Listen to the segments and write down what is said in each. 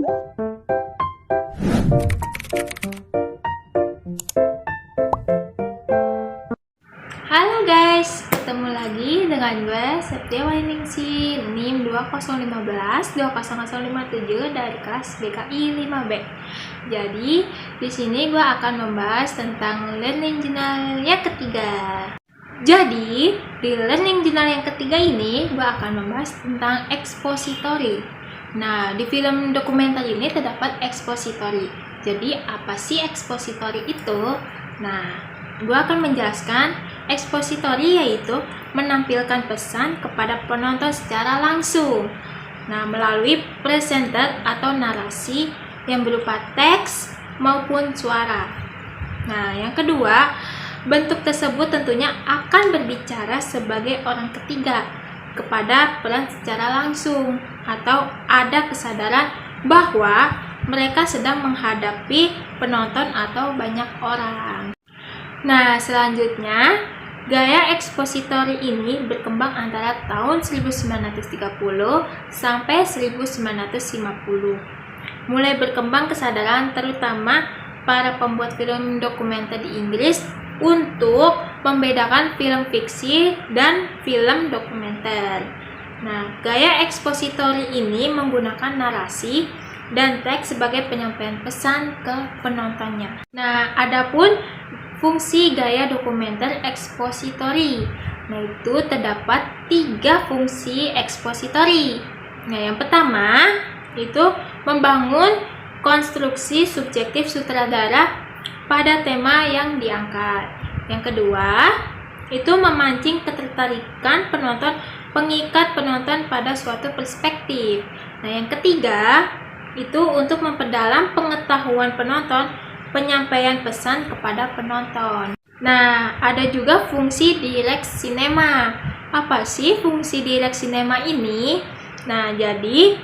Halo guys, ketemu lagi dengan gue Septia Wainingsi NIM 2015-20057 dari kelas BKI 5B. Jadi di sini gue akan membahas tentang learning journal yang ketiga. Jadi di learning journal yang ketiga ini gue akan membahas tentang expository. Nah, di film dokumenter ini terdapat expository. Jadi apa sih expository itu? Nah, gue akan menjelaskan expository yaitu menampilkan pesan kepada penonton secara langsung. Nah, melalui presenter atau narasi yang berupa teks maupun suara. Nah, yang kedua, bentuk tersebut tentunya akan berbicara sebagai orang ketiga kepada peran secara langsung atau ada kesadaran bahwa mereka sedang menghadapi penonton atau banyak orang. Nah, selanjutnya, gaya expository ini berkembang antara tahun 1930 sampai 1950. Mulai berkembang kesadaran terutama para pembuat film dokumenter di Inggris untuk membedakan film fiksi dan film dokumenter. Nah, gaya expository ini menggunakan narasi dan teks sebagai penyampaian pesan ke penontonnya. Nah, adapun fungsi gaya dokumenter expository. Nah, itu terdapat 3 fungsi expository. Nah, yang pertama itu membangun konstruksi subjektif sutradara pada tema yang diangkat. Yang kedua, itu memancing ketertarikan penonton, pengikat penonton pada suatu perspektif. Nah, yang ketiga, itu untuk memperdalam pengetahuan penonton, penyampaian pesan kepada penonton. Nah, ada juga fungsi direct cinema. Apa sih fungsi direct cinema ini? Nah, jadi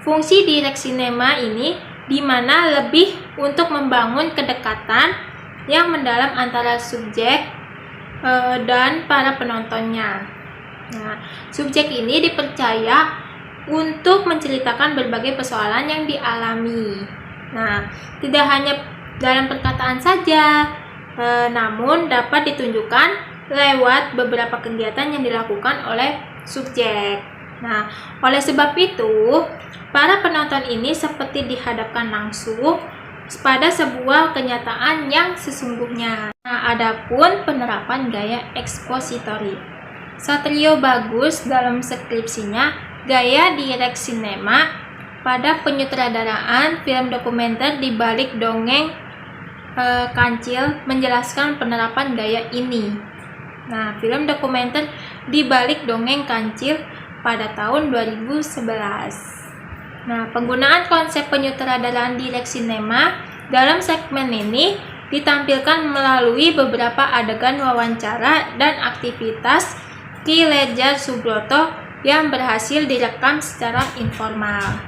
fungsi direct cinema ini di mana lebih untuk membangun kedekatan yang mendalam antara subjek dan para penontonnya. Nah, subjek ini dipercaya untuk menceritakan berbagai persoalan yang dialami. Nah, tidak hanya dalam perkataan saja, namun dapat ditunjukkan lewat beberapa kegiatan yang dilakukan oleh subjek. Nah, oleh sebab itu, para penonton ini seperti dihadapkan langsung pada sebuah kenyataan yang sesungguhnya. Nah, adapun penerapan gaya expository. Satrio Bagus dalam skripsinya Gaya Direct Cinema pada penyutradaraan film dokumenter di balik dongeng Kancil menjelaskan penerapan gaya ini. Nah, film dokumenter di balik dongeng Kancil pada tahun 2011. Nah, penggunaan konsep penyutradaraan direct cinema dalam segmen ini ditampilkan melalui beberapa adegan wawancara dan aktivitas Ki Ledjar Subroto yang berhasil direkam secara informal.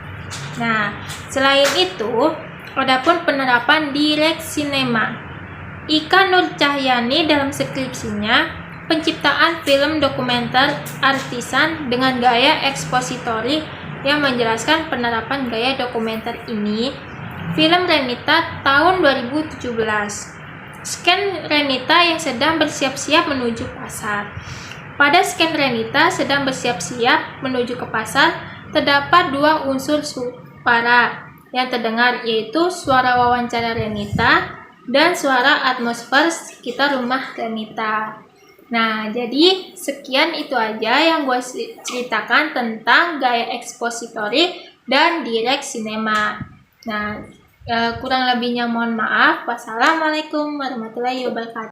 Nah, selain itu, adapun penerapan direct cinema, Ika Nur Cahyani dalam skripsinya penciptaan film dokumenter artisan dengan gaya expository yang menjelaskan penerapan gaya dokumenter ini, film Renita tahun 2017. Scan Renita yang sedang bersiap-siap menuju pasar. Pada scan Renita sedang bersiap-siap menuju ke pasar, terdapat 2 unsur suara yang terdengar, yaitu suara wawancara Renita dan suara atmosfer sekitar rumah Renita. Nah, jadi sekian itu aja yang gue ceritakan tentang gaya expository dan direct cinema. Nah, kurang lebihnya mohon maaf. Wassalamualaikum warahmatullahi wabarakatuh.